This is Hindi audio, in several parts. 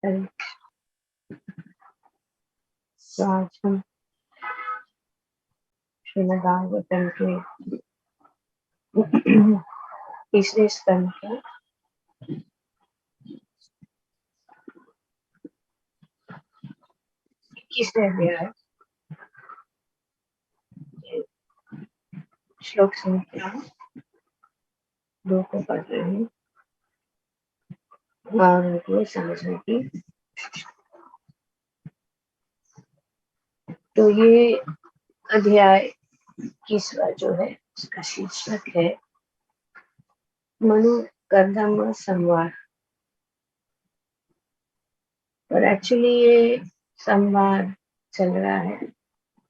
हरे। तो आज हम श्रीमद् भागवतम के तीसरे स्कंद के 21वें अध्याय श्लोक संख्या 2 को पढ़ रहे हैं और उनको समझने की। तो ये अध्याय 21वां जो है उसका शीर्षक है मनु कर्दम संवाद। और एक्चुअली ये संवाद चल रहा है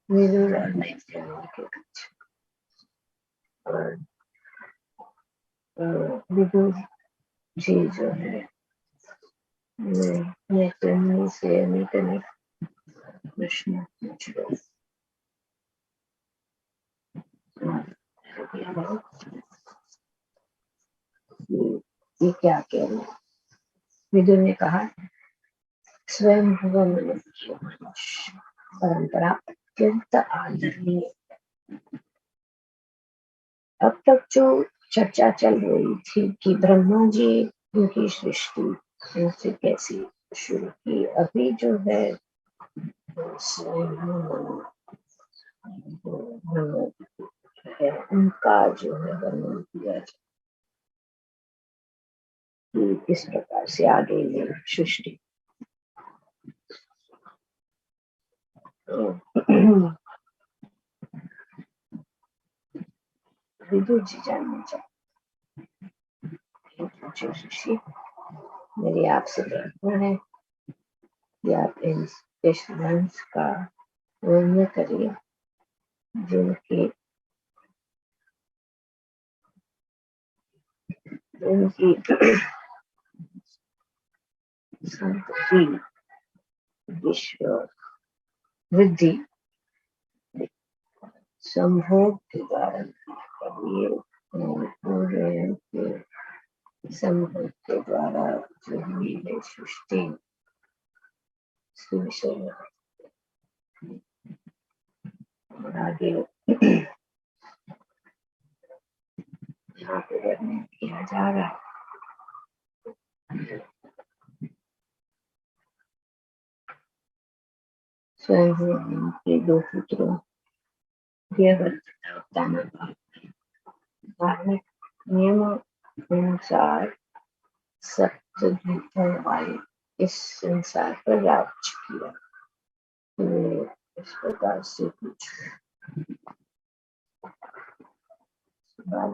विदुर और मैत्रेय के बीच। और विदुर जी जो है मैत्रेय से अनेक प्रश्न पूछ रहे ये क्या कह रहे हैं। विदुर ने कहा स्वयं परंपरा अत्यंत आदरणीय। अब तक जो चर्चा चल रही थी कि ब्रह्मा जी उनकी सृष्टि उनसे कैसी शुरू की, अभी जो है उनका जो है वर्णन किया जाए कि किस प्रकार से आगे ये सृष्टि। विदुर जी जानना चाहते ऋषि, मेरी आपसे प्रार्थना है कि आप इस वंश का वर्णन करिए जिनकी संपत्ति विश्व वृद्धि संभोग के द्वारा संभोग के द्वारा जो हुई है सृष्टि विषय और आगे यहाँ पे वर्णन किया जा रहा है। स्वयं के 2 पुत्रों धार्मिक नियमों अनुसार सप्तद्वीपों वाले इस संसार पर राज्य किया। तो इस प्रकार से कुछ और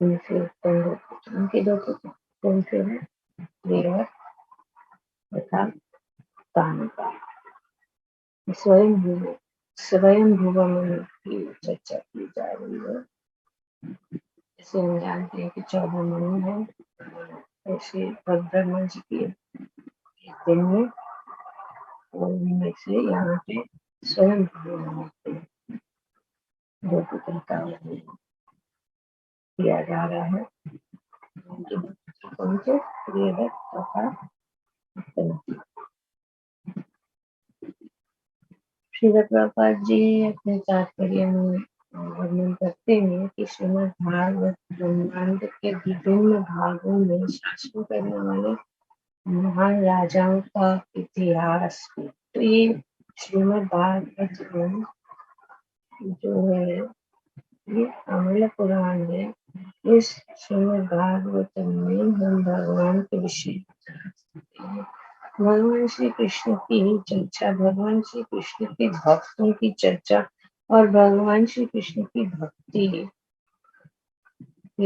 उनके 2 पुत्र कौन से हैं, देवर तथा कानका। स्वयं भुवन की चर्चा की जा रही है। जैसे हम जानते हैं कि 14 मनु है, ऐसे ब्रह्मा जी के दिन में और उनमें से यहाँ पे स्वयं भुवन के 2 पुत्र का किया जा रहा है। उनके 2 पुत्र कौन से, प्रियव्रत तथा श्रील प्रभुपाद जी अपने तात्पर्य में वर्णन करते हैं कि श्रीमद् भागवत ब्रह्मांड के विभिन्न भागों में शासन करने वाले महान राजाओं का इतिहास है। तो ये श्रीमद् भागवत जो है ये अमल पुराण है। इस श्रीमद् भागवत में हम भगवान के विषय भगवान श्री कृष्ण की चर्चा, भगवान श्री कृष्ण के भक्तों की चर्चा और भगवान श्री कृष्ण की भक्ति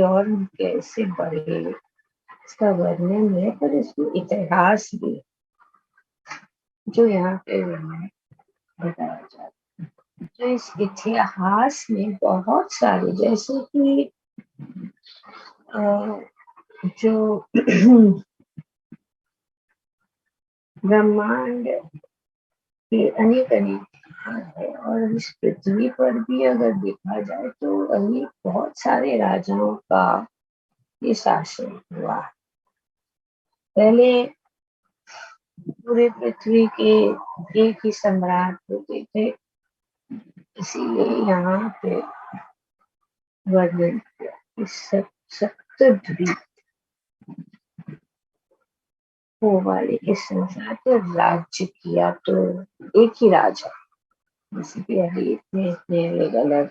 और कैसे बढ़े इसका वर्णन है। पर इसमें इतिहास भी जो यहाँ पे बताया जाता है। तो इस इतिहास में बहुत सारे, जैसे कि जो ब्रह्मांड के अनेक महान है। और इस पृथ्वी पर भी अगर देखा जाए तो अभी बहुत सारे राजाओं का ये शासन हुआ। पहले पूरे पृथ्वी के एक ही सम्राट होते थे, इसीलिए यहाँ पे वर्णन किया कि सप्तद्वीप वो वाले के संसार पर राज्य किया तो एक ही राजा, बेसिकली इतने अलग अलग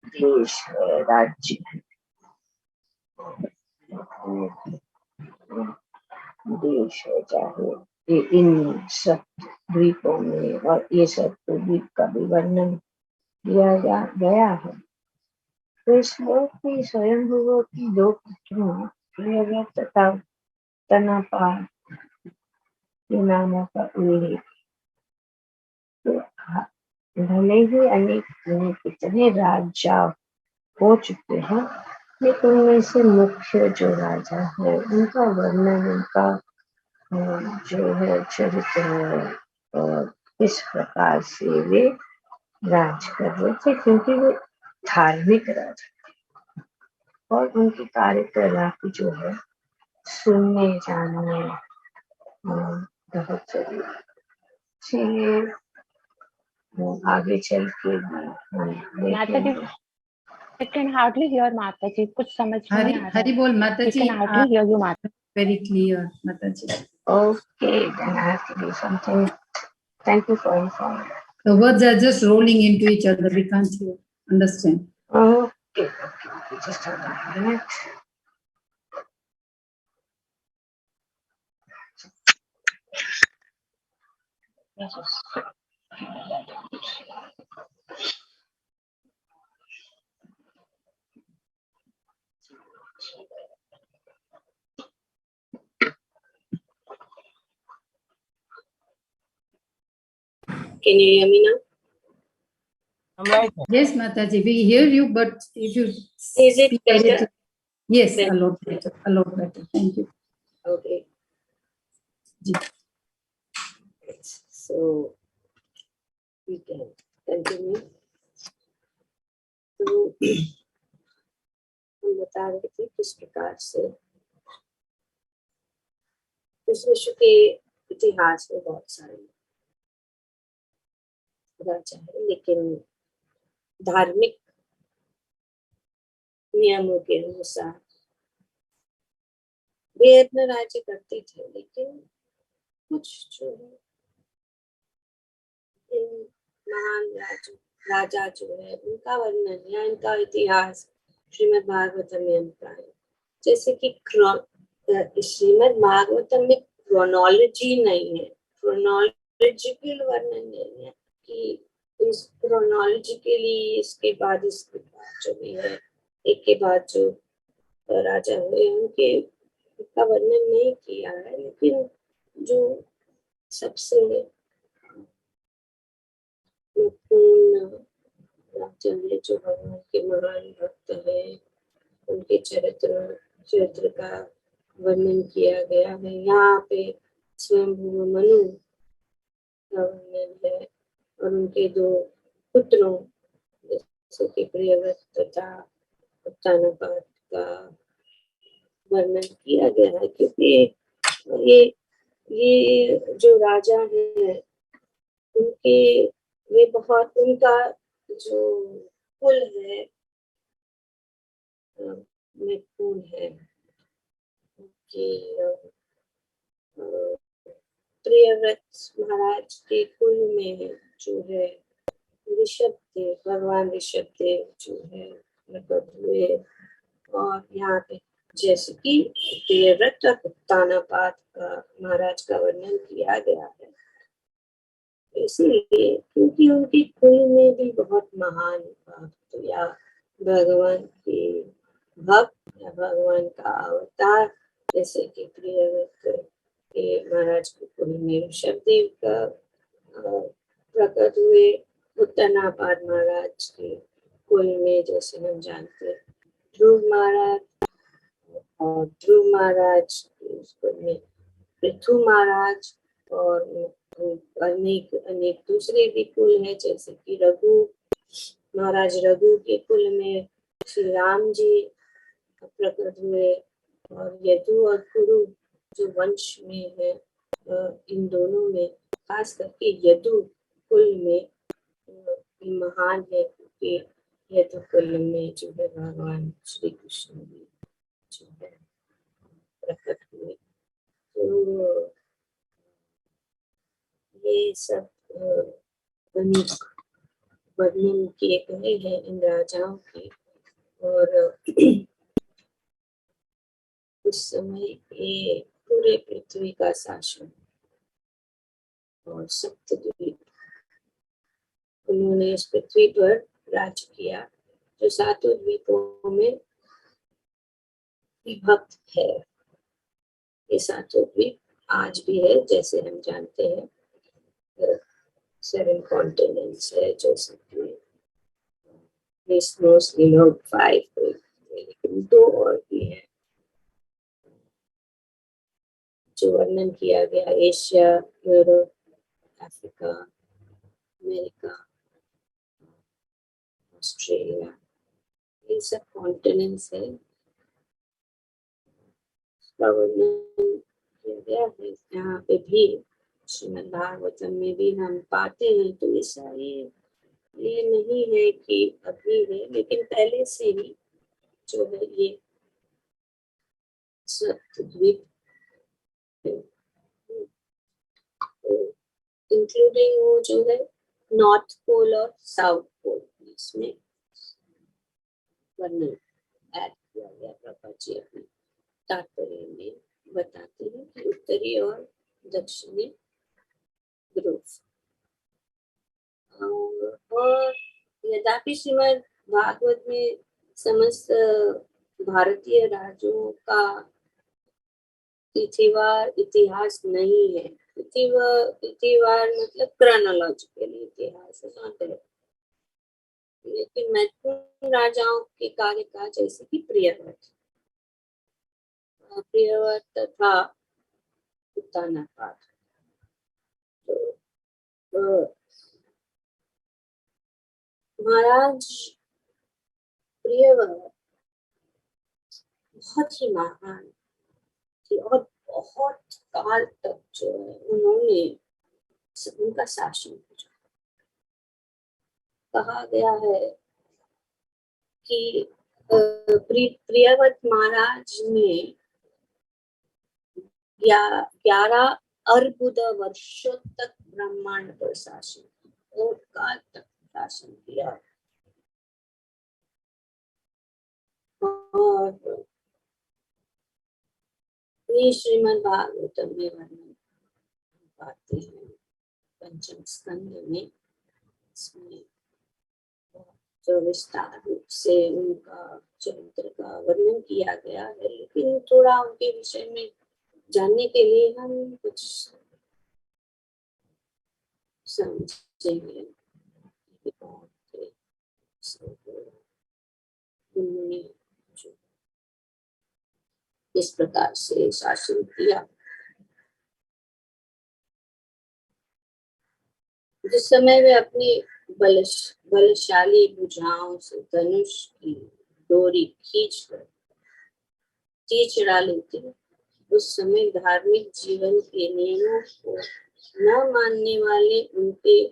देश है, राज्य है, देश है, चाहे ये इन सब द्वीपों में, और ये सब द्वीप का भी वर्णन किया गया है। तो इस श्लोक की स्वयंभुव की दो पुत्रों प्रियव्रत तथा तनापात के नामों का उल्लेख। तो भले ही अनेक कितने राजा हो चुके हैं, लेकिन उनमें से मुख्य जो राजा है उनका वर्णन, उनका जो है चरित्र, इस प्रकार से वे राज कर रहे थे, क्योंकि वे धार्मिक राजा और उनकी कार्यकलाप जो है सुनने जानने बहुत जरूरी। इसलिए आगे चल के भी माता जी, I can hardly hear माता जी, कुछ समझ में नहीं आ रहा है। हरी बोल माता जी। I can hardly hear you माता। Very clear, माता जी. Okay, then I have to do something. Thank you for informing. The words are just rolling into each other. We can't hear, understand. Okay, just hold on a minute. Yes. Can you hear me now? Yes, Mataji, we hear you, but if you is it better? Yes, better. A lot better. A lot better. Thank you. Okay. So we can continue. तो हम बता रहे थे किस प्रकार से इस विश्व के इतिहास में बहुत सारे राजा है, लेकिन धार्मिक नियमों के अनुसार वे अपना राज्य करते थे। लेकिन कुछ जो है इन महान राजा जो है उनका वर्णन या इनका इतिहास श्रीमद् भागवतम में हमका है। जैसे कि श्रीमद् भागवतम में क्रोनोलॉजी नहीं है, क्रोनोलॉजिकल वर्णन नहीं है कि इस क्रोनोलॉजिकली इसके बाद जो भी है एक के बाद जो राजा हुए उनके का वर्णन नहीं किया है। लेकिन जो सबसे राजा है जो भगवान के महान भक्त है, उनके चरित्र का वर्णन किया गया है। यहाँ पे स्वयंभू मनु का वर्णन है और उनके दो पुत्रों जैसे कि प्रियव्रत तथा उत्तानपाद का वर्णन किया गया है, क्योंकि ये जो राजा है उनके वे बहुत उनका जो कुल है महत्वपूर्ण है कि प्रियव्रत महाराज के कुल में जो है ऋषभ देव, भगवान ऋषभ देव जो है प्रकट हुए। और यहाँ पे जैसे कि प्रियव्रत और उत्तानपाद का महाराज का वर्णन किया गया है, इसीलिए क्योंकि उनके कुल में भी बहुत महान भक्त या भगवान के भक्त या भगवान का अवतार जैसे कि प्रियव्रत के महाराज के कुल में ऋषभ देव का प्रकट हुए। उत्तानपाद महाराज के कुल में जैसे हम जानते ध्रुव महाराज, और ध्रुव महाराज के कुल में पृथु महाराज, और अनेक अनेक दूसरे भी कुल हैं, जैसे कि रघु, महाराज रघु के कुल में श्री राम जी प्रकट हुए, और यदु और कुरु जो वंश में है, इन दोनों में खास करके यदु कुल में महान है, क्योंकि यदु कुल में जो है भगवान श्री कृष्ण भी जो है प्रकट हुए। तो ये सब अनेक वर्णन किए गए हैं इन राजाओं के। और उस समय ये पूरे पृथ्वी का शासन और सप्तद्वीप, उन्होंने इस पृथ्वी पर राज किया, जो सातों द्वीपों में विभक्त है। ये सातों द्वीप आज भी है, जैसे हम जानते हैं 7 कॉन्टिनेंट्स है, जैसे कि मोस्टली लोग 5, लेकिन 2 और भी है जो वर्णन किया गया, Asia, Europe, Africa, America, Australia, ये सब कॉन्टिनेंट्स है। इसका वर्णन किया गया है यहाँ पे भी, श्रीमद् भागवतम में भी हम पाते हैं। तो ऐसा ये नहीं है कि अभी है, लेकिन पहले से ही जो है ये सप्तद्वीप इंक्लूडिंग वो जो है नॉर्थ पोल और साउथ पोल, इसमें वर्णन ऐड किया गया। प्रभा जी अपने तात्पर्य में बताते हैं कि उत्तरी और दक्षिणी ध्रुव, और यद्यपि श्रीमद् भागवत में समस्त भारतीय राज्यों का तिथिवार इतिहास नहीं है। तिथिवार मतलब क्रोनोलॉजिकली इतिहास है, लेकिन महत्वपूर्ण राजाओं के कार्यकाल जैसे कि प्रियव्रत तथा उत्तानपाद, तो महाराज प्रियव्रत बहुत ही महान थी, और बहुत काल तक जो है उन्होंने उनका शासन किया। कहा गया है कि प्रियव्रत महाराज ने 11 अर्बुद वर्षों तक ब्रह्मांड पर शासन और काल तक शासन किया। और ये श्रीमद् भागवतम में वर्णन पाते हैं, पंचम स्कंद में। इसमें जो विस्तार रूप से उनका चरित्र का वर्णन किया गया है, लेकिन थोड़ा उनके विषय में जानने के लिए हम कुछ समझेंगे। उन्होंने इस प्रकार से शासन किया। जिस समय वे अपनी बलशाली भुजाओं से धनुष की डोरी खींच डाली थी, उस समय धार्मिक जीवन के नियमों को न मानने वाले उनके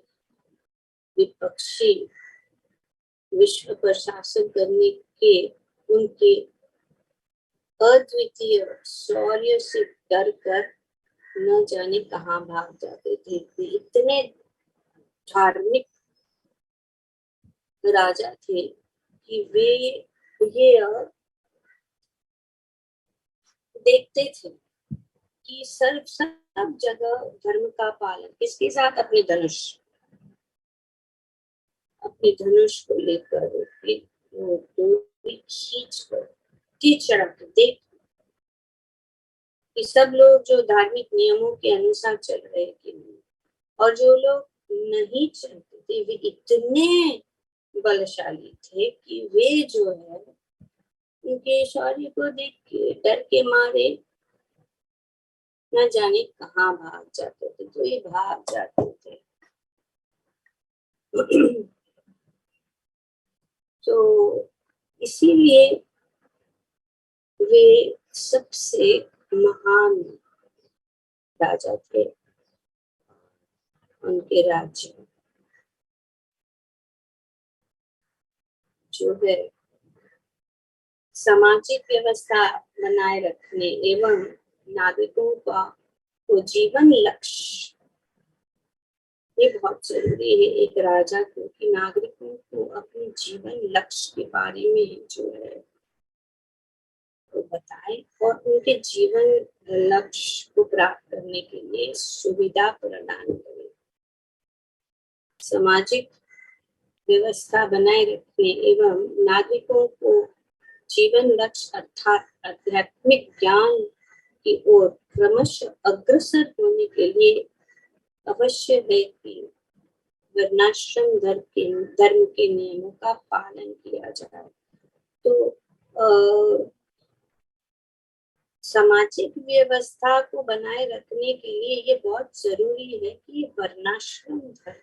विपक्षी विश्व पर शासन करने के उनके अद्वितीय शौर्य से डर कर न जाने कहाँ भाग जाते थे। इतने धार्मिक राजा थे कि वे ये देखते थे कि सब जगह धर्म का पालन किसके साथ, अपने धनुष को लेकर खींच रख देख कि सब लोग जो धार्मिक नियमों के अनुसार चल रहे कि नहीं, और जो लोग नहीं चलते थे वे इतने बलशाली थे कि वे जो है उनके शौर्य को देख के डर के मारे न जाने कहाँ भाग जाते थे, तो ये भाग जाते थे। तो इसीलिए वे सबसे महान राजा थे। उनके राज्य जो है सामाजिक व्यवस्था बनाए रखने एवं नागरिकों का तो जीवन लक्ष्य, ये बहुत जरूरी है एक राजा को कि नागरिकों को अपने जीवन लक्ष्य के बारे में जो है वो बताए और उनके जीवन लक्ष्य को प्राप्त करने के लिए सुविधा प्रदान करे। सामाजिक व्यवस्था बनाए रखने एवं नागरिकों को जीवन लक्ष्य अर्थात आध्यात्मिक ज्ञान की ओर क्रमशः अग्रसर होने के लिए अवश्य है कि वर्णाश्रम धर्म के नियमों का पालन किया जाए। तो सामाजिक व्यवस्था को बनाए रखने के लिए ये बहुत जरूरी है कि वर्णाश्रम धर्म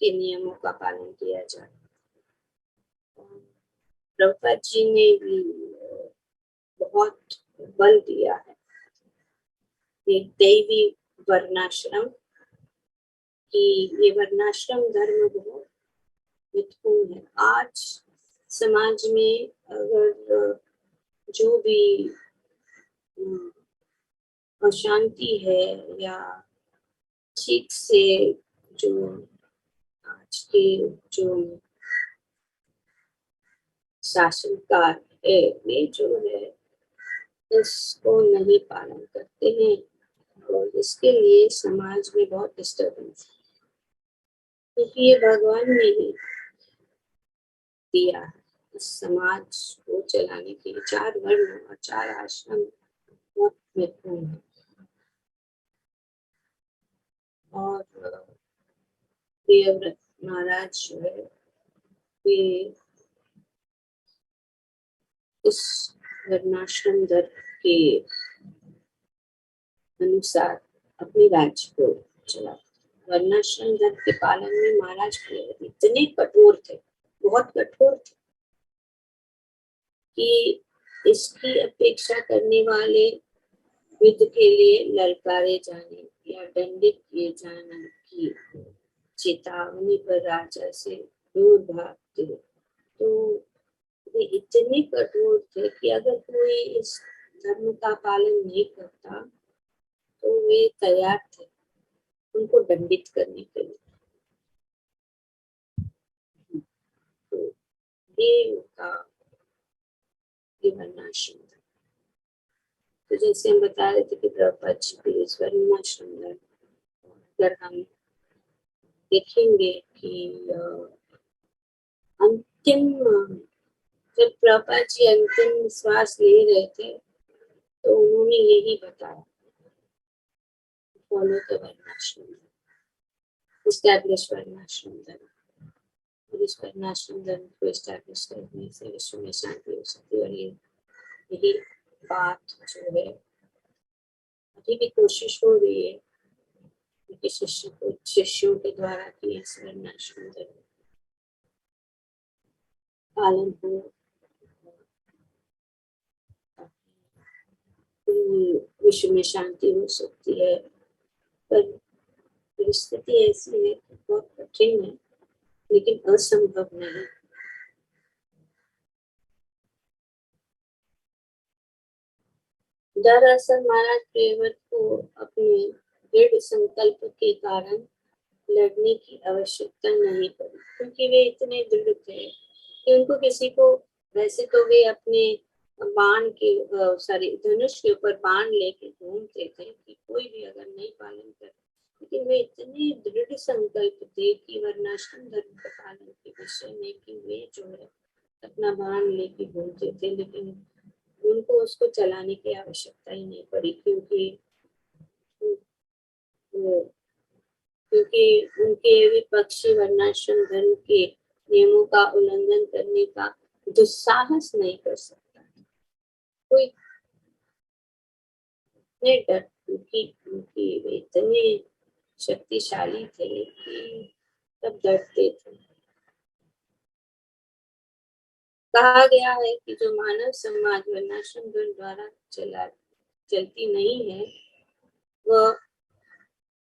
के नियमों का पालन किया जाए। प्रभुपाद जी ने भी बहुत बल दिया है एक दैवी वर्णाश्रम कि ये वर्णाश्रम धर्म बहुत महत्वपूर्ण है। आज समाज में अगर जो भी अशांति है या ठीक से जो आज के जो शासनकार है वे जो है इसको नहीं पालन करते हैं और इसके लिए समाज में बहुत डिस्टर्बेंस है, क्योंकि ये भगवान ने ही दिया है इस समाज को चलाने के लिए। 4 वर्ण और 4 आश्रम बहुत महत्वपूर्ण है। और प्रियव्रत महाराज जो है वे इस वर्णाश्रम धर्म के अनुसार अपने राज्य को चला। वर्णाश्रम धर्म के पालन में महाराज इतने कठोर थे, बहुत कठोर थे कि इसकी अपेक्षा करने वाले युद्ध के लिए ललकारे जाने या दंडित किए जाने की चेतावनी पर राजा से दूर भागते। तो वे इतने कठोर थे कि अगर कोई इस धर्म का पालन नहीं करता तो वे तैयार थे उनको दंडित करने के लिए। तो ये उनका वर्णाश्रम था। तो जैसे हम बता रहे थे कि प्रभुपाद जी के इस वर्णाश्रम अगर हम देखेंगे कि अंतिम जब प्रभुपाद जी अंतिम श्वास ले रहे थे तो उन्होंने यही बताया, फॉलो द वर्णाश्रम, एस्टैब्लिश वर्णाश्रम धर्म। और इस वर्णाश्रम धर्म को एस्टैब्लिश करने से विश्व में शांति हो सकती है। और यही बात जो है अभी भी कोशिश हो रही है कि शिष्यों के द्वारा कि इस वर्णाश्रम धर्म पालन हो, विश्व में शांति हो सकती है। पर परिस्थिति ऐसी है कि बहुत कठिन है लेकिन असंभव नहीं। दरअसल महाराज प्रियव्रत को अपने दृढ़ संकल्प के कारण लड़ने की आवश्यकता नहीं पड़ी, क्योंकि वे इतने दृढ़ थे कि उनको किसी को, वैसे तो वे अपने बाण के धनुष के ऊपर बाण लेके घूमते थे कि कोई भी अगर नहीं पालन करे, लेकिन वे इतने दृढ़ संकल्प थे कि वर्णाश्रम धर्म के पालन के विषय में कि वे जो है अपना बाण लेके घूमते थे, लेकिन उनको उसको चलाने की आवश्यकता ही नहीं पड़ी, क्योंकि उनके विपक्षी वर्णाश्रम धर्म के नियमों का उल्लंघन करने का दुस्साहस नहीं कर सकता कोई। इतने डर क्योंकि वे इतने शक्तिशाली थे कि सब डरते थे। कहा गया है कि जो मानव समाज वर्णाश्रम धर्म द्वारा चलती नहीं है, वह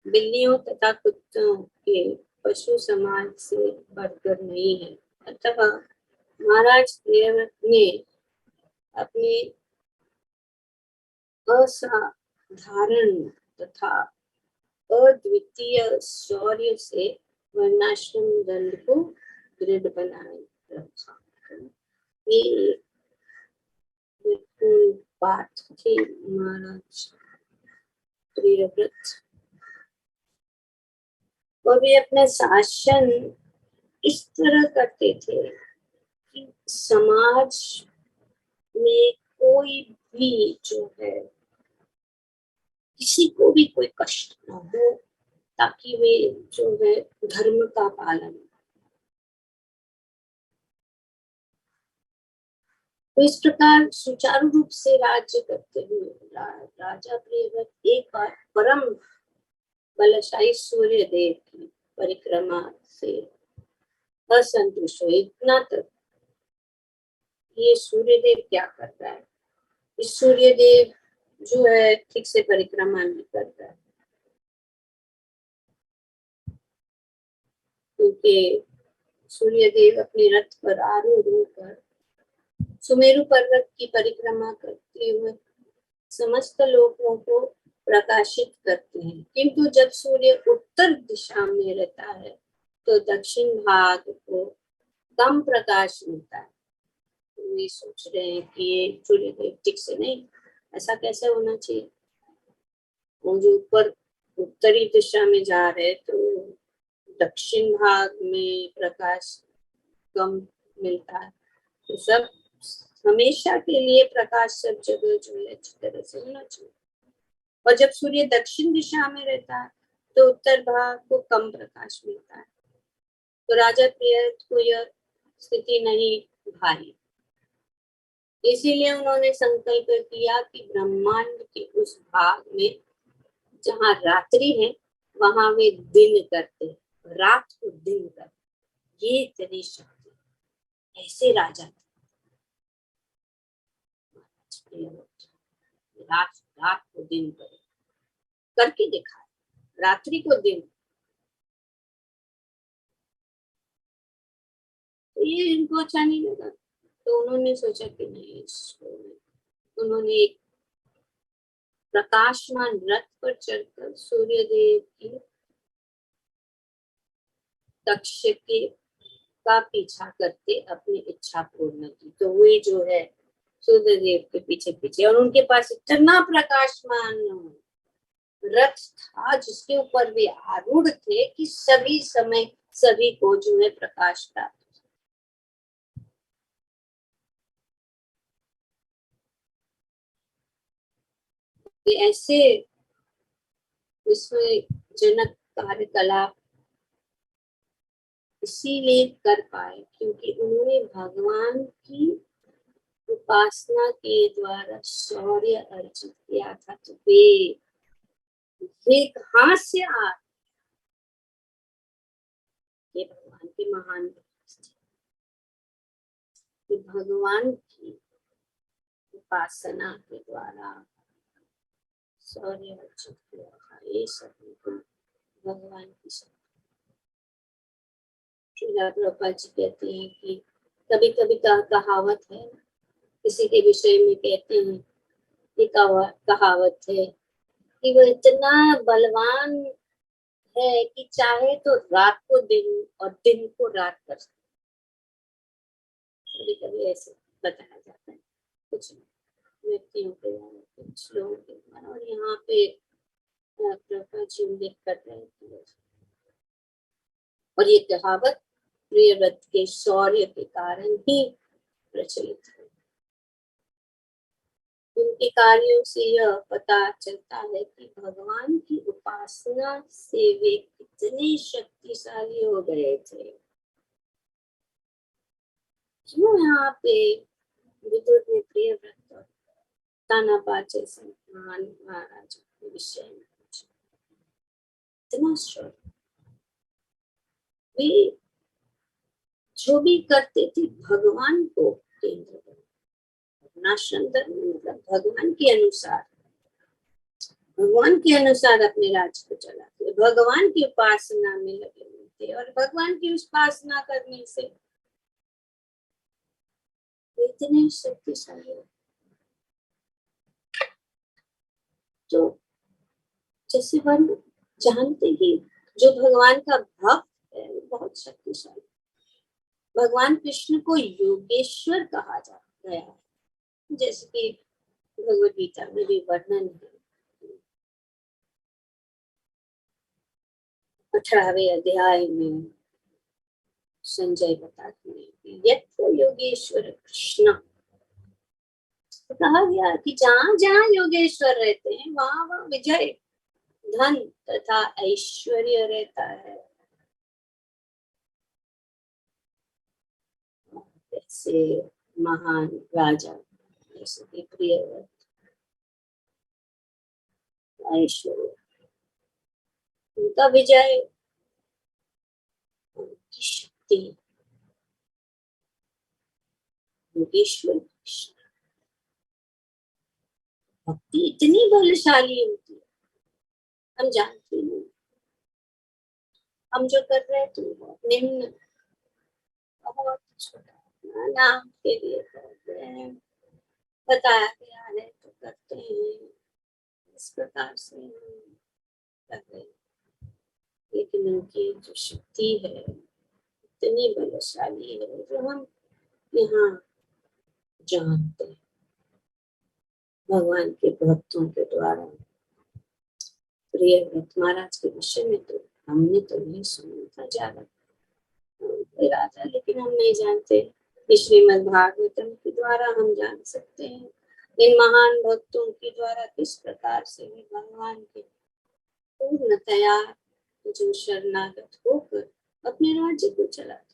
बिल्लियों तथा कुत्तों के पशु समाज से बढ़कर नहीं है। अतः महाराज प्रियव्रत ने अपने असाधारण तथा अद्वितीय शौर्य से वर्णाश्रम दंड को दृढ़ बनाए रखा। ये बिल्कुल बात थी महाराज प्रियव्रत। और वे अपना शासन इस तरह करते थे कि समाज में कोई भी जो है, किसी को भी कोई कष्ट ना हो, ताकि वे जो है धर्म का पालन। तो इस प्रकार सुचारू रूप से राज्य करते हुए राजा प्रियव्रत एक बार परम बलशाली सूर्य देव की परिक्रमा से असंतुष्ट हुए। इतना तक ये सूर्य देव क्या कर रहा है, इस सूर्य देव जो है ठीक से परिक्रमा नहीं कर रहा है, क्योंकि सूर्य देव अपने रथ पर आरूढ़ होकर सुमेरु पर्वत की परिक्रमा करते हुए समस्त लोगों को प्रकाशित करते हैं, किंतु जब सूर्य उत्तर दिशा में रहता है तो दक्षिण भाग को कम प्रकाश मिलता है। तो ये सोच रहे हैं कि ये सूर्य देव ठीक से नहीं, ऐसा कैसे होना चाहिए। वो जो ऊपर उत्तरी दिशा में जा रहे तो दक्षिण भाग में प्रकाश कम मिलता है, तो सब हमेशा के लिए प्रकाश सब जगह जो है अच्छी तरह से होना चाहिए। और जब सूर्य दक्षिण दिशा में रहता है तो उत्तर भाग को कम प्रकाश मिलता है। तो राजा प्रियव्रत को यह स्थिति नहीं भाई, इसीलिए उन्होंने संकल्प किया कि ब्रह्मांड के उस भाग में जहाँ रात्रि है वहां वे दिन करते, रात को दिन करते। ये इतनी शक्ति ऐसे राजा रात रात को दिन करे, करके दिखाए, रात्रि को दिन। तो ये इनको अच्छा नहीं लगा, तो उन्होंने सोचा कि नहीं, उन्होंने एक प्रकाशमान रथ पर चढ़कर सूर्य देव की दक्ष के का पीछा करते अपनी इच्छा पूर्ण की। तो वे जो है सूर्य देव के पीछे पीछे, और उनके पास इतना प्रकाशमान रथ था जिसके ऊपर वे आरूढ़ थे कि सभी समय सभी को जो है प्रकाश प्राप्त। ऐसे विस्मयजनक कार्यकलाप इसीलिए कर पाए क्योंकि उन्होंने भगवान की उपासना के द्वारा शौर्य अर्जित किया था। तो वे कहाँ से आ, ये भगवान के महान कि भगवान की उपासना के द्वारा शौर्य अर्जित किया था। ये सभी भगवान की शक्ति। प्रभुपाद जी कहते हैं कि कभी कभी कहावत है, किसी के विषय में कहते हैं कि कहावत है कि वो इतना बलवान है कि चाहे तो रात को दिन और दिन को रात कर सकते। कभी कभी ऐसे बताया जाता है कुछ व्यक्तियों के द्वारा, कुछ लोगों के द्वारा, और यहाँ पे प्रभुपाद जी उल्लेख कर रहे हैं। और ये कहावत प्रियव्रत के शौर्य के कारण ही प्रचलित है। उनके कार्यों से यह पता चलता है कि भगवान की उपासना से वे कितने शक्तिशाली हो गए थे। क्यों यहाँ पे विदुर ने प्रियव्रत तानापात जैसे महान महाराज के विषय में इतना श्योर वे जो भी करते थे भगवान को केंद्र में, वर्णाश्रम धर्म मतलब भगवान के अनुसार अपने राज्य को चलाते, भगवान की उपासना में लगे हुए थे और भगवान की उपासना करने से वे इतने शक्तिशाली। तो जैसे हम जानते कि जो भगवान का भक्त है वो बहुत शक्तिशाली। भगवान कृष्ण को योगेश्वर कहा जा गया है, जैसे कि भगवद गीता में भी वर्णन है 18वें अध्याय में संजय बताते हैं कि यत्र योगेश्वर कृष्ण, तो कहा गया कि जहां जहां योगेश्वर रहते हैं वहां वहां विजय, धन तथा ऐश्वर्य रहता है। ऐसे महान राजा जैसे कि प्रियव्रत, ऐश्वर्य, उनका विजय, उनकी शक्ति, योगेश्वर कृष्ण। भक्ति इतनी बलशाली होती है, हम जानते नहीं। हम जो कर रहे हैं तो बहुत निम्न, बहुत छोटा नाम के लिए करते हैं, बताया गया है तो करते हैं, इस प्रकार से कर रहे हैं। लेकिन उनकी जो शक्ति है इतनी बलशाली है जो हम यहाँ जानते हैं भगवान के भक्तों के द्वारा। प्रियव्रत महाराज के विषय में तो हमने तो नहीं सुना था ज्यादा राजा, लेकिन हम नहीं जानते। श्रीमद् भागवतम के द्वारा हम जान सकते हैं इन महान भक्तों के द्वारा किस प्रकार से वे भगवान के पूर्णतया जो शरणागत होकर अपने राज्य को चलाते।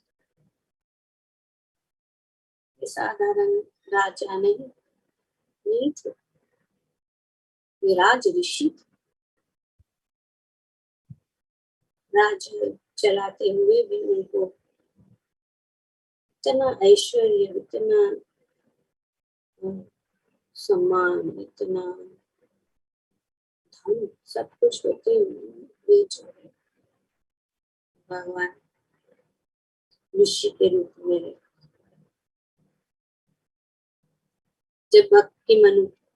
साधारण राजा नहीं थे, वे राज ऋषि थे। राज्य चलाते हुए भी उनको इतना ऐश्वर्य, इतना सम्मान, इतना धन, सब कुछ होते हुए जो है भगवान ऋषि के रूप में रहे। जब भक्त की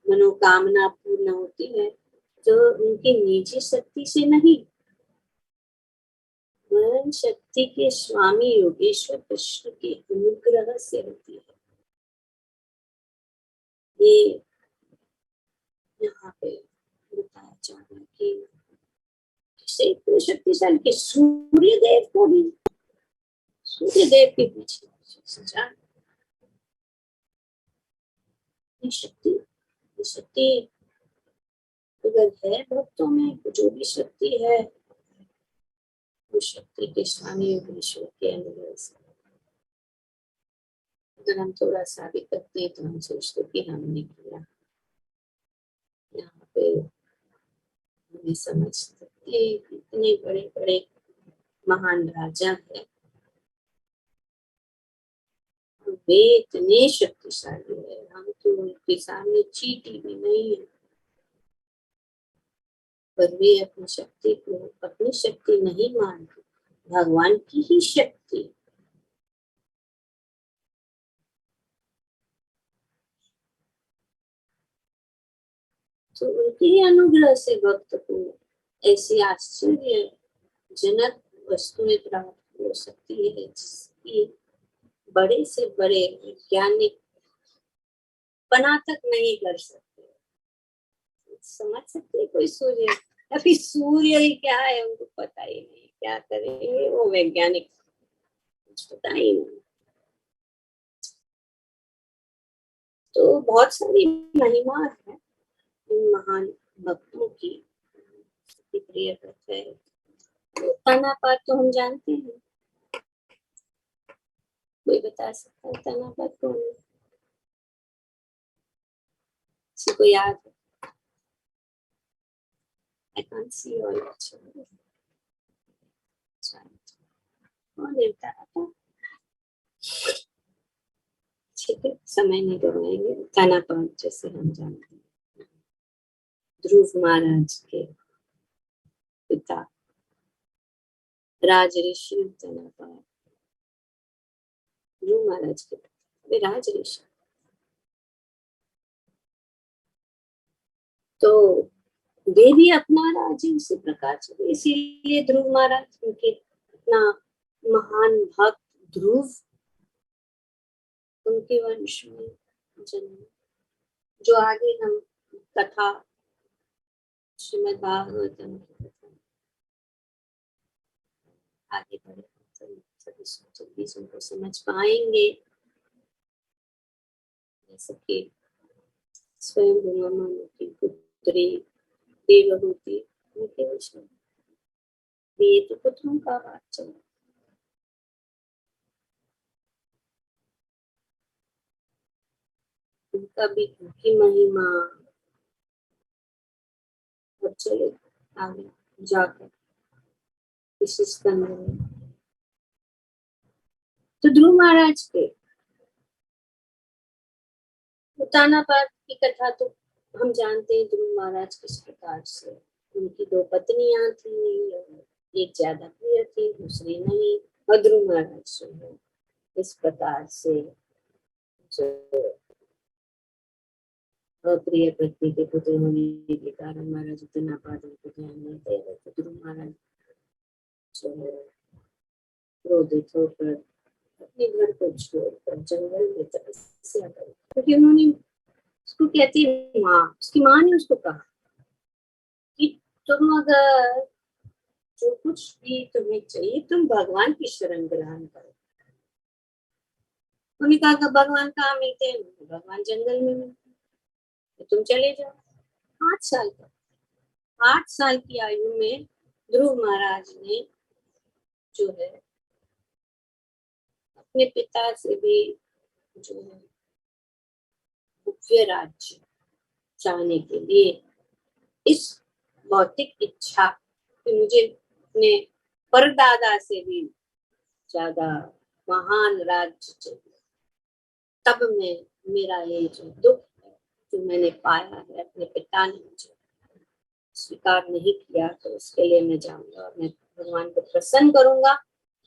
मनोकामना पूर्ण होती है तो उनकी निजी शक्ति से नहीं, वह शक्ति के स्वामी योगेश्वर कृष्ण के अनुग्रह से होती है। ये यहाँ पे बताया जा रहा है कि किसे इतने शक्तिशाली कि सूर्य देव को भी, सूर्य देव के पीछे शक्ति अगर है भक्तों में, जो भी शक्ति है वो शक्ति के स्वामी योगेश्वर के अनुग्रह से। अगर हम थोड़ा सा भी करते हैं तो हम सोचते कि हमने किया। यहाँ पे हमें समझ सकते इतने बड़े बड़े महान राजा है, वे इतने शक्तिशाली है, हम तो उनके सामने चींटी भी नहीं है। पर वे अपनी शक्ति को अपनी शक्ति नहीं मानते, भगवान की ही शक्ति। तो उनके ही अनुग्रह से भक्त को ऐसी आश्चर्यजनक वस्तुएं प्राप्त हो सकती है जिसकी बड़े से बड़े वैज्ञानिक बना तक नहीं कर सकते। समझ सकते कोई सूर्य, अभी सूर्य ही क्या है उनको पता ही नहीं, क्या करेंगे वो वैज्ञानिक, कुछ पता ही नहीं। तो बहुत सारी महिमा है इन महान भक्तों की। प्रिय भक्त है तानापात तो हम जानते हैं, कोई बता सकता है तानापात कौन है? किसी को याद है? I can't see all actually. कौन देवता था? ठीक है, समय नहीं गवाएंगे। तानापान जैसे हम जानते हैं, ध्रुव महाराज के पिता राज ऋषि तानापान, ध्रुव महाराज के पिता वे राज ऋषि। तो वे भी अपना राज्य उसी प्रकार से, इसीलिए ध्रुव महाराज उनके इतना महान भक्त ध्रुव उनके वंश में जन्म, जो आगे हम कथा श्रीमद् भागवतम की कथा आगे बढ़े सभी उनको समझ पाएंगे। जैसे कि स्वयं भगवान की पुत्री देवहूति उनके विषय में ये तो पुत्रों का बात चला। उनका भी उनकी महिमा और चले आगे जाकर इस स्कंद में। तो ध्रुव महाराज के तानापात की कथा तो हम जानते हैं। ध्रुव महाराज किस प्रकार से उनकी दो पत्नियां थी, एक ज्यादा प्रिय थी दूसरी नहीं, और ध्रुव महाराज जो है इस प्रकार से जो अप्रिय पत्नी के पुत्र होने के कारण महाराज तानापात को ध्यान नहीं दे रहे थे। ध्रुव महाराज जो है क्रोधित होकर अपने घर को छोड़कर जंगल में तपस्या करी, क्योंकि उन्होंने उसको कहती है माँ, उसकी माँ ने उसको कहा कि तुम अगर जो कुछ भी तुम्हें चाहिए तुम भगवान की शरण ग्रहण करो। उन्होंने कहा कि भगवान कहाँ मिलते हैं? भगवान जंगल में मिलते हैं, तो तुम चले जाओ। 8 साल का 8 साल की आयु में ध्रुव महाराज ने जो है अपने पिता से भी जो है दिव्य राज्य चाहने के लिए इस भौतिक इच्छा कि मुझे अपने परदादा से भी ज्यादा महान राज्य चाहिए, तब मैं मेरा ये जो दुख है जो मैंने पाया है अपने पिता ने मुझे स्वीकार नहीं किया, तो उसके लिए मैं जाऊंगा और मैं भगवान को प्रसन्न करूंगा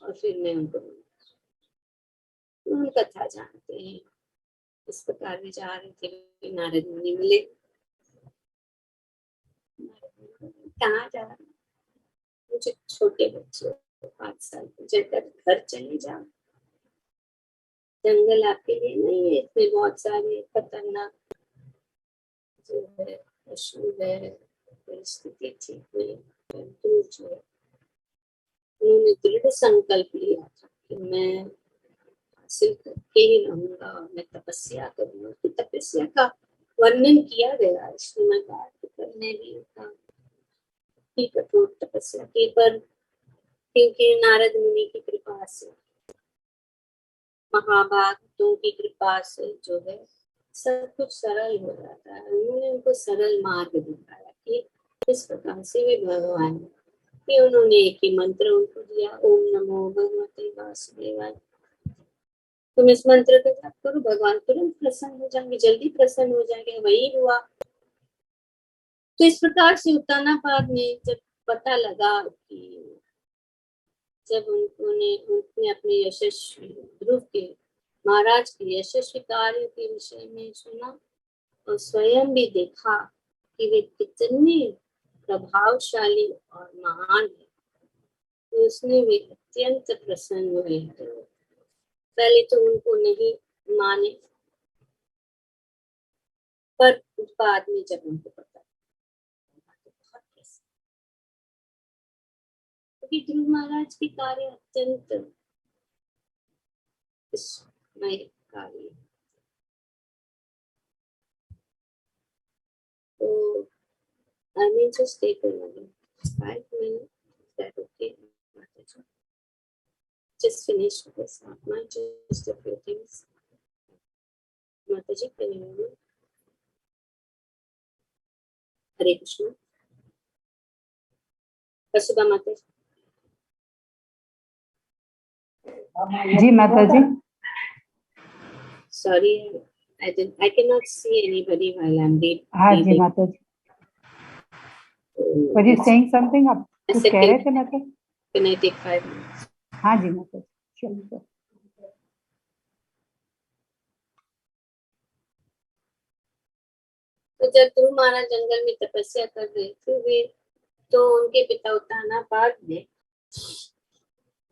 और फिर मैं उनको उनकी कथा जानते हैं। इस प्रकार वे जा रहे थे, नारद मुनि मिले। कहाँ जा रहे? मुझे छोटे बच्चे 5 साल के, जगह घर चले जाओ, जंगल आपके लिए नहीं है, इसमें बहुत सारे खतरनाक जो है पशु है, परिस्थिति ठीक नहीं। जो है उन्होंने दृढ़ संकल्प लिया था कि मैं हासिल करके ही रहूंगा और मैं तपस्या करूंगा। तो तपस्या का वर्णन किया गया श्रीमद् भागवत में भी, कठोर तपस्या की, पर क्योंकि नारद मुनि की कृपा से, महाभागवतों की कृपा से जो है सब कुछ सरल हो जाता है। उन्होंने उनको सरल मार्ग दिखाया कि इस प्रकार से वे भगवान, कि उन्होंने एक ही मंत्र उनको दिया, ओम नमो भगवते वासुदेवाय। तुम इस मंत्र का जाप करो, भगवान तुरंत प्रसन्न हो जाएंगे, जल्दी प्रसन्न हो जाएंगे। वही हुआ। तो इस प्रकार से उत्तानापाद में जब पता लगा कि जब उन्होंने अपने यशस्वी ध्रुव के महाराज के यशस्वी कार्य के विषय में सुना और स्वयं भी देखा कि वे कितने प्रभावशाली और महान है, तो उसने वे अत्यंत प्रसन्न हुए। तो पहले तो उनको नहीं माने, पर बाद में जब उनको पता क्योंकि ध्रुव महाराज के कार्य अत्यंत विस्मय कार्य। तो I may just take another 5 minutes. Is that okay, Mataji? Just finish this up, just a few things. Mataji, can you hear me? हरे कृष्ण। कसुबा माता जी। जी माता जी। Sorry, I cannot see anybody while I'm हाँ जी reading. माता जी। Were you saying something? आप A कुछ कह रहे थे माता? Can I take 5 minutes? हाँ जी माता जी, चलिए। तो जब ध्रुव महाराज जंगल में तपस्या कर रहे थे, वे तो उनके पिता उत्तानापाद ने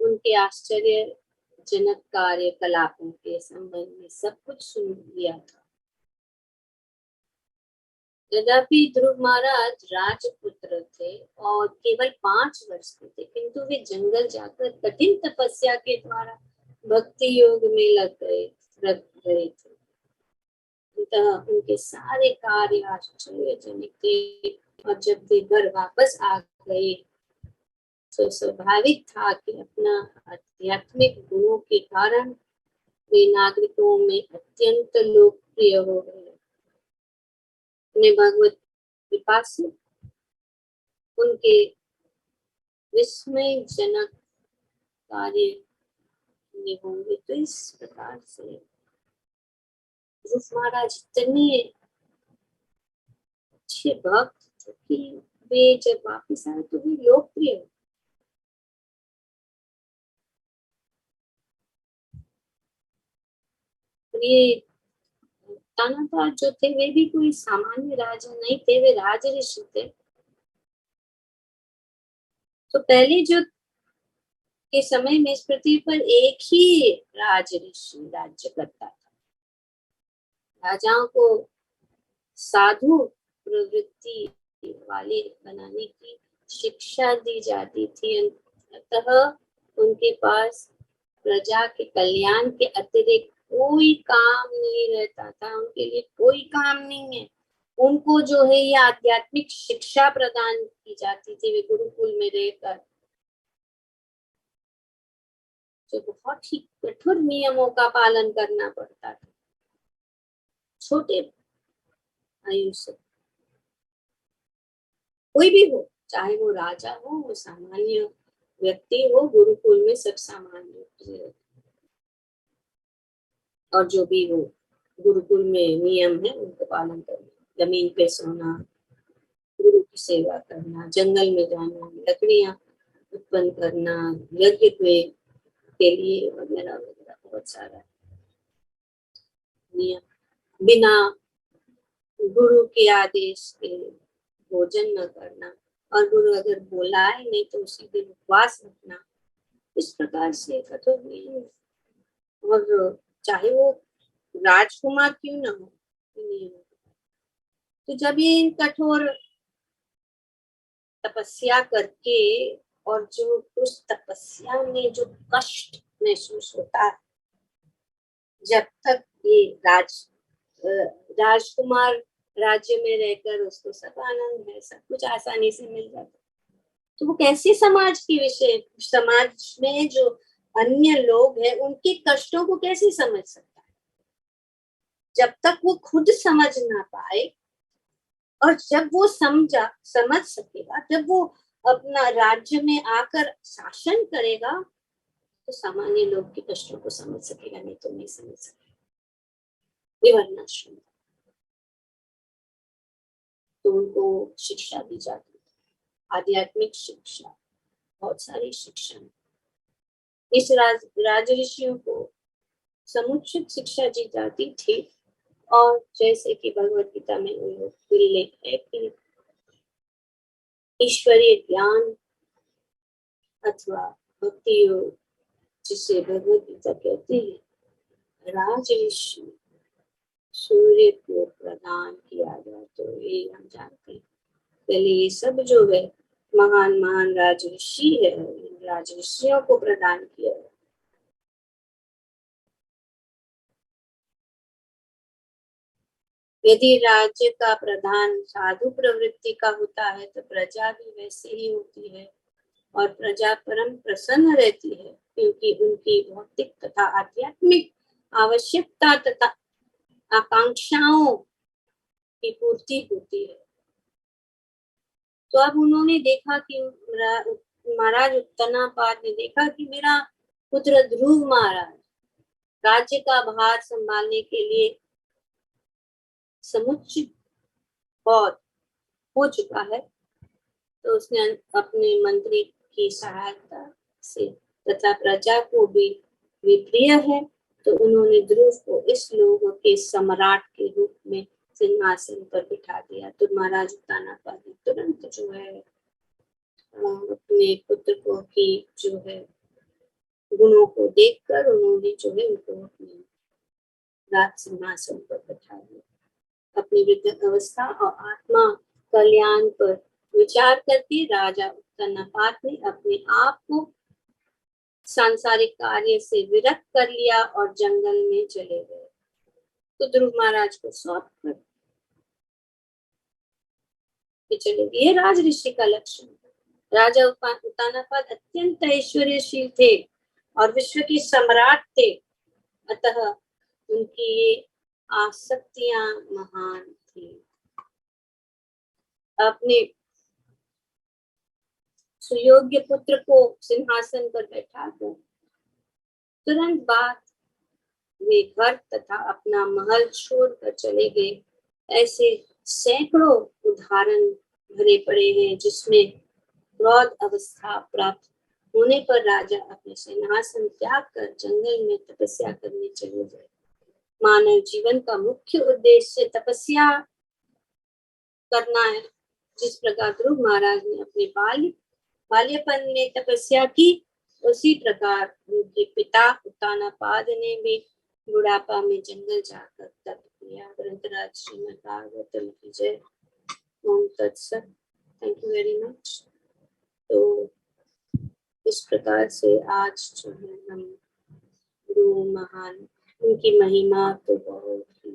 उनके आश्चर्यजनक कार्यकलापों के संबंध में सब कुछ सुन लिया था। यद्यपि ध्रुव महाराज राजपुत्र थे और केवल 5 वर्ष के थे, किंतु वे जंगल जाकर कठिन तपस्या के द्वारा भक्ति योग में लग गए थे। अतः उनके सारे कार्य आश्चर्यजनक थे और जब वे घर वापस आ गए तो स्वाभाविक था कि अपना आध्यात्मिक गुणों के कारण वे नागरिकों में अत्यंत लोकप्रिय हो गए। उन्हें भगवत कृपा से उनके विस्मयजनक कार्य होंगे। तो इस प्रकार से ध्रुव महाराज इतने अच्छे भक्त थे कि वे जब वापिस आए तो वे लोकप्रिय हो। ये तानापाद जो थे वे भी कोई सामान्य राजा नहीं थे, वे राज ऋषि थे। तो पहले जो के समय में इस पृथ्वी पर एक ही राज ऋषि राज्य करता था। राजाओं को साधु प्रवृत्ति वाले बनाने की शिक्षा दी जाती थी, अतः उनके पास प्रजा के कल्याण के अतिरिक्त कोई काम नहीं रहता था। उनके लिए कोई काम नहीं है। उनको जो है ये आध्यात्मिक शिक्षा प्रदान की जाती थी। वे गुरुकुल में रहकर जो बहुत ही कठोर नियमों का पालन करना पड़ता था। छोटे आयु से कोई भी हो, चाहे वो राजा हो, वो सामान्य व्यक्ति हो, गुरुकुल में सब सामान्य और जो भी हो गुरुकुल में नियम है उनको पालन करना। जमीन पे सोना, गुरु की सेवा करना, जंगल में जाना, लकड़ियां उत्पन्न करना, यज्ञ के लिए वगैरह वगैरह बहुत सारा नियम। बिना गुरु के आदेश के भोजन न करना, और गुरु अगर बुलाए नहीं तो उसी दिन उपवास रखना। इस प्रकार से कठोर नियम, और चाहे वो राजकुमार क्यों न हो। तो जब ये इन कठोर तपस्या करके और जो उस तपस्या में जो कष्ट महसूस होता है, जब तक ये राजकुमार राज्य में रहकर उसको सब आनंद है, सब कुछ आसानी से मिल जाता, तो वो कैसे समाज के विषय, समाज में जो अन्य लोग हैं उनके कष्टों को कैसे समझ सकता है जब तक वो खुद समझ ना पाए। और जब वो समझ सकेगा, जब वो अपना राज्य में आकर शासन करेगा, तो सामान्य लोग के कष्टों को समझ सकेगा, नहीं तो नहीं समझ सकेगा। विवर्णाश्रम तो उनको शिक्षा दी जाती है, आध्यात्मिक शिक्षा, बहुत सारी शिक्षा। इस राज ऋषियों को समुचित शिक्षा दी जाती थी, और जैसे कि भगवत गीता में उल्लेख है कि ईश्वरीय ज्ञान अथवा भक्ति योग, जिसे भगवत गीता कहती है, राज ऋषि सूर्य को प्रदान किया गया। तो ये हम जानते हैं। पहले ये सब जो है महान महान राज ऋषि है, इन राज ऋषियों को प्रदान किया है। यदि राज्य का प्रधान साधु प्रवृत्ति का होता है तो प्रजा भी वैसे ही होती है, और प्रजा परम प्रसन्न रहती है, क्योंकि उनकी भौतिक तथा आध्यात्मिक आवश्यकता तथा आकांक्षाओं की पूर्ति होती है। तो अब उन्होंने देखा कि महाराज उत्तनापाद ने देखा कि मेरा पुत्र ध्रुव महाराज राज्य का भार संभालने के लिए समुचित बहुत हो चुका है, तो उसने अपने मंत्री की सहायता से तथा प्रजा को भी प्रिय है, तो उन्होंने ध्रुव को इस लोगों के सम्राट के रूप में सिंहासन पर बिठा दिया। तो महाराज उत्तानापाद ने तुरंत जो है अपने पुत्र को की जो है गुणों को देखकर उन्होंने जो है उनको अपने राज सिंहासन पर बैठा दिया। अपनी वृद्ध अवस्था और आत्मा कल्याण पर विचार करके राजा उत्तानापाद ने अपने आप को सांसारिक कार्य से विरक्त कर लिया और जंगल में चले गए। तो ध्रुव महाराज को सौंप कर चले गए। राज ऋषि का लक्षण। राजा उत्तानापाद अत्यंत ऐश्वर्यशील थे और विश्व के सम्राट थे, अतः उनकी ये आसक्तियां महान थी। अपने सुयोग्य पुत्र को सिंहासन पर बैठाकर तुरंत बाद वे घर तथा अपना महल छोड़कर चले गए। ऐसे सैकड़ों उदाहरण भरे पड़े हैं जिसमें क्रोध अवस्था प्राप्त होने पर राजा अपने सिंहासन त्याग कर जंगल में तपस्या करने चले गए। मानव जीवन का मुख्य उद्देश्य तपस्या करना है। जिस प्रकार ध्रुव महाराज ने अपने बाल्यपन में तपस्या की, उसी प्रकार उनके पिता उत्तानापाद ने भी बुढ़ापा में जंगल जाकर तप किया। ग्रंथराज श्रीमद् भागवतम की जय। ओम तत्सत। Thank you very much. तो इस प्रकार से आज जो है हम गुरु महान, उनकी महिमा तो बहुत ही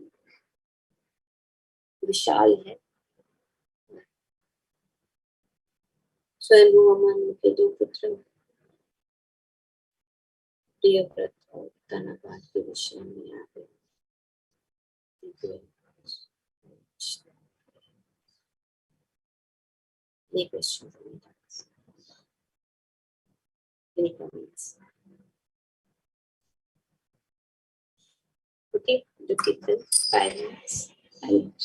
विशाल है। स्वयं मन के दो पुत्र प्रियव्रत और उत्तानापाद के विषय में यहाँ पे एक question. Any comments? Okay, look at the 5 minutes.